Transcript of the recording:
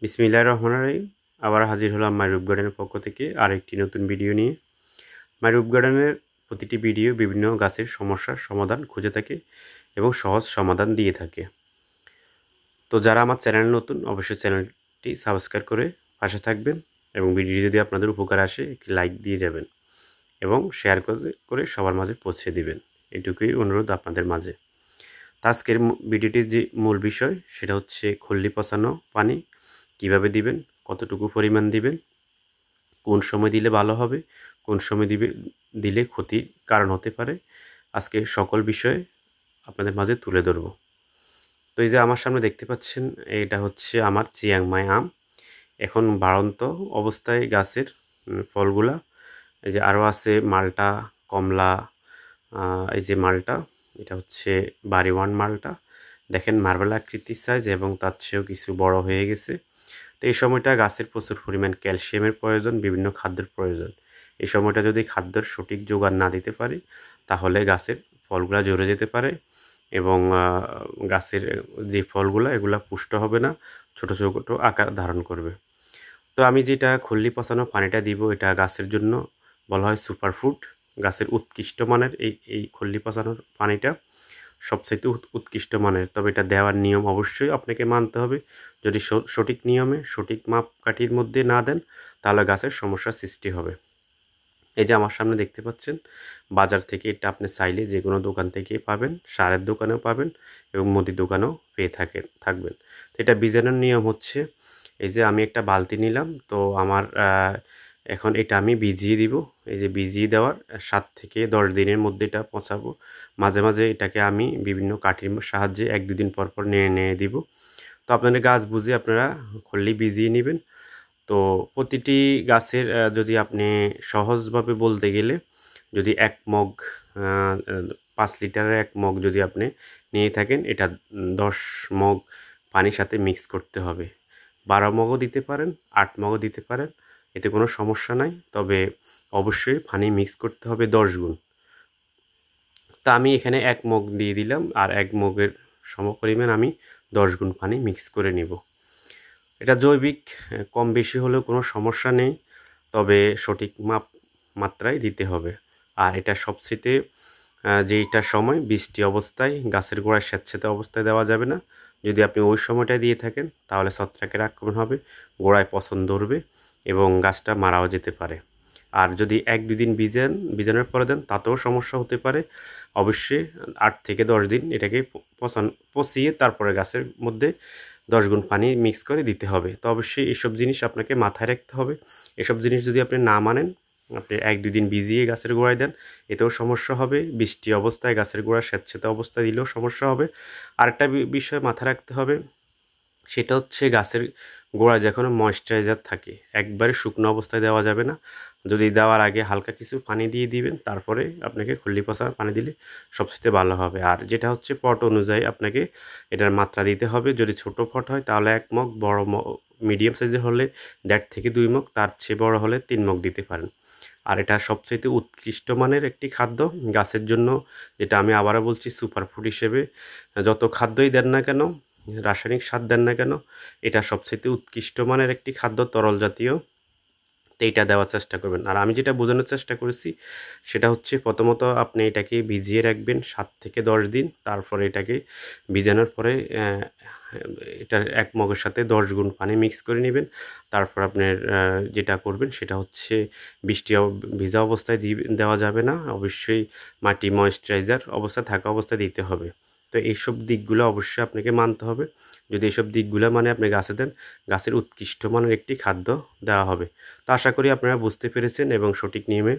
বিসমিল্লাহির রহমানির রহিম। আবার হাজির হলাম মাই রূপ গার্ডেনের পক্ষ থেকে আরেকটি নতুন ভিডিও নিয়ে। মাই রূপ গার্ডেনের প্রতিটি ভিডিও বিভিন্ন গাছের সমস্যার সমাধান খুঁজে থাকে এবং সহজ সমাধান দিয়ে থাকে। তো যারা আমার চ্যানেল নতুন অবশ্যই চ্যানেলটি সাবস্ক্রাইব করে পাশে থাকবেন এবং ভিডিও যদি আপনাদের উপকার আসে একটি লাইক দিয়ে যাবেন এবং শেয়ার করে সবার মাঝে পৌঁছে দিবেন। এটুকুই অনুরোধ আপনাদের মাঝে। আজকের ভিডিওটির যে মূল বিষয় সেটা হচ্ছে খল্লি পচানো পানি কিভাবে দিবেন, কতটুকু পরিমাণ দিবেন, কোন সময় দিলে ভালো হবে, কোন সময় দিলে ক্ষতির কারণ হতে পারে, আজকে সকল বিষয়ে আপনাদের মাঝে তুলে ধরব। তো এই যে আমার সামনে দেখতে পাচ্ছেন এটা হচ্ছে আমার চিয়াংমাই আম। এখন বাড়ন্ত অবস্থায় গাছের ফলগুলা। এই যে আরও আছে মালটা, কমলা, এই যে মালটা এটা হচ্ছে বাড়িওয়ান মালটা। দেখেন মার্বেল আকৃতির সাইজ এবং তার চেয়েও কিছু বড় হয়ে গেছে। তো এই সময়টা গাছের প্রচুর পরিমাণ ক্যালসিয়ামের প্রয়োজন, বিভিন্ন খাদ্যের প্রয়োজন। এই সময়টা যদি খাদ্যের সঠিক জোগান না দিতে পারি তাহলে গাছের ফলগুলা ঝরে যেতে পারে এবং গাছের যে ফলগুলা এগুলা পুষ্ট হবে না, ছোট ছোট আকার ধারণ করবে। তো আমি যেটা খল্লি পচানো পানিটা দিব এটা গাছের জন্য বলা হয় সুপারফুড। গাছের উৎকৃষ্ট মানের এই খল্লি পচানোর পানিটা সবচাইতে উৎকৃষ্ট মানের। তবে এটা দেওয়ার নিয়ম অবশ্যই আপনাকে মানতে হবে। যদি সঠিক নিয়মে সঠিক মাপকাঠির মধ্যে না দেন তাহলে গাছের সমস্যার সৃষ্টি হবে। এই যে আমার সামনে দেখতে পাচ্ছেন বাজার থেকে এটা আপনি চাইলে যে কোনো দোকান থেকেই পাবেন, সারের দোকানেও পাবেন এবং মুদির দোকানেও পেয়ে থাকবেন। তো এটা বীজাণুর নিয়ম হচ্ছে এই যে আমি একটা বালতি নিলাম, তো আমার এখন এটা আমি ভিজিয়ে দিব। এই যে ভিজিয়ে দেওয়ার 7 থেকে 10 দিনের মধ্যে এটা পচাবো। মাঝে মাঝে এটাকে আমি বিভিন্ন কাঠির সাহায্যে 1-2 দিন পর পর নেড়ে দিব। তো আপনাদের গাছ বুঝে আপনারা খল্লি ভিজিয়ে নেবেন। তো প্রতিটি গাছের যদি আপনি সহজভাবে বলতে গেলে যদি 1 মগ 5 লিটারের 1 মগ যদি আপনি নিয়ে থাকেন এটা 10 মগ পানির সাথে মিক্স করতে হবে। 12 মগও দিতে পারেন, 8 মগও দিতে পারেন, এতে কোনো সমস্যা নাই। তবে অবশ্যই পানি মিক্স করতে হবে 10 গুণ। তা আমি এখানে 1 মগ দিয়ে দিলাম আর 1 মগের সমপরিমাণ আমি 10 গুণ পানি মিক্স করে নিব। এটা জৈবিক, কম বেশি হলেও কোনো সমস্যা নেই, তবে সঠিক মাত্রায় দিতে হবে। আর এটা সবচেয়ে যেইটা সময় বৃষ্টি অবস্থায় গাছের গোড়ায় স্যাঁতসেঁতে অবস্থায় দেওয়া যাবে না। যদি আপনি ওই সময়টায় দিয়ে থাকেন তাহলে ছত্রাকের আক্রমণ হবে, গোড়ায় পচন ধরবে এবং গাছটা মারাও যেতে পারে। আর যদি 1-2 দিন ভিজানোর পরে দেন তাতেও সমস্যা হতে পারে। অবশ্যই 8 থেকে 10 দিন এটাকে পচিয়ে তারপরে গাছের মধ্যে 10 গুণ পানি মিক্স করে দিতে হবে। তো অবশ্যই এসব জিনিস আপনাকে মাথায় রাখতে হবে। এসব জিনিস যদি আপনি না মানেন, আপনি 1-2 দিন ভিজিয়ে গাছের গোড়ায় দেন, এতেও সমস্যা হবে। বৃষ্টি অবস্থায় গাছের গোড়া স্যাঁতসেঁতে অবস্থায় দিলেও সমস্যা হবে। আরেকটা বিষয় মাথায় রাখতে হবে, সেটা হচ্ছে গাছের গোড়ায় যখন ময়েশ্চারাইজার থাকে একবারে শুকনো অবস্থায় দেওয়া যাবে না। যদি দেওয়ার আগে হালকা কিছু পানি দিয়ে দিবেন, তারপরে আপনাকে খল্লি পচা পানি দিলে সবচেয়ে ভালো হবে। আর যেটা হচ্ছে পট অনুযায়ী আপনাকে এটার মাত্রা দিতে হবে। যদি ছোট পট হয় তাহলে 1 মগ, বড় মিডিয়াম সাইজের হলে 1.5 থেকে 2 মগ, তার চেয়ে বড় হলে 3 মগ দিতে পারেন। আর এটা সবচাইতে উৎকৃষ্ট মানের একটি খাদ্য গাছের জন্য, যেটা আমি আবারও বলছি সুপারফুড হিসেবে। যত খাদ্যই দেন না কেন, রাসায়নিক সার দেন না কেন, এটা সবচেয়ে উৎকৃষ্ট মানের একটি খাদ্য, তরল জাতীয়। তো এইটা দেওয়ার চেষ্টা করবেন। আর আমি যেটা বোঝানোর চেষ্টা করেছি সেটা হচ্ছে প্রথমত আপনি এটাকে ভিজিয়ে রাখবেন 7 থেকে 10 দিন। তারপরে এটাকে ভিজানোর পরে এটার 1 মগের সাথে 10 গুণ পানি মিক্স করে নেবেন। তারপর আপনার যেটা করবেন সেটা হচ্ছে ভিজা অবস্থায় দেওয়া যাবে না। অবশ্যই মাটি ময়েশ্চারাইজার অবস্থায় থাকা অবস্থায় দিতে হবে। তো এইসব দিকগুলো অবশ্যই আপনাকে মানতে হবে। যদি এইসব দিকগুলো মানে আপনি গাছে দেন, গাছের উৎকৃষ্ট মানের একটি খাদ্য দেওয়া হবে। তো আশা করি আপনারা বুঝতে পেরেছেন এবং সঠিক নিয়মে